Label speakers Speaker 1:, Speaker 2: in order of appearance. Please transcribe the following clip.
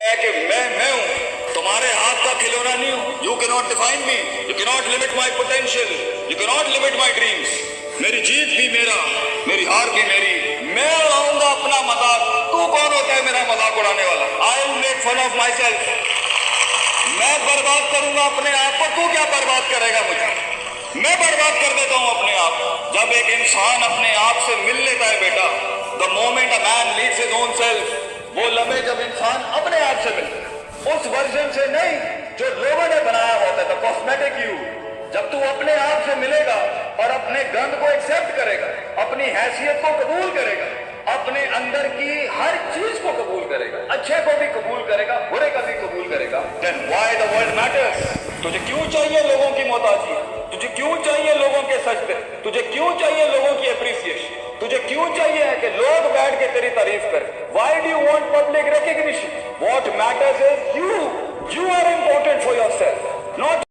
Speaker 1: ہے کہ میں ہوں، تمہارے ہاتھ کا کھلونا نہیں ہوں. You cannot define me. You cannot limit my potential. You cannot limit my dreams. میری جیت بھی میرا، میری ہار بھی میری. میں اڑاؤں گا اپنا مذاق. تو کون ہوتا ہے میرا مذاق اڑانے والا؟ I will make fun of myself. میں برباد کروں گا اپنے آپ کو، تو کیا برباد کرے گا مجھے؟ میں برباد کر دیتا ہوں اپنے آپ کو. جب ایک انسان اپنے آپ سے مل لیتا ہے بیٹا، the moment a man meets his own self، وہ لمحے جب انسان اپنے آپ سے ملتا ہے، اس ورژن سے نہیں جو لوگوں نے بنایا ہوتا ہے، کاسمیٹک یو. جب تو اپنے آپ سے ملے گا اور اپنے گند کو ایکسپٹ کرے گا، اپنی حیثیت کو قبول کرے گا، اپنے اندر کی ہر چیز کو قبول کرے گا، اچھے کو بھی قبول کرے گا، برے کا بھی قبول کرے گا، then why the world matters. تجھے کیوں چاہیے لوگوں کی محتاجی؟ تجھے کیوں چاہیے لوگوں کے سجدے؟ تجھے کیوں چاہیے لوگوں کی اپریسیشن؟ تجھے کیوں چاہیے ہے کہ لوگ بیٹھ کے تیری تعریف کریں؟ Why do you want public recognition? What matters is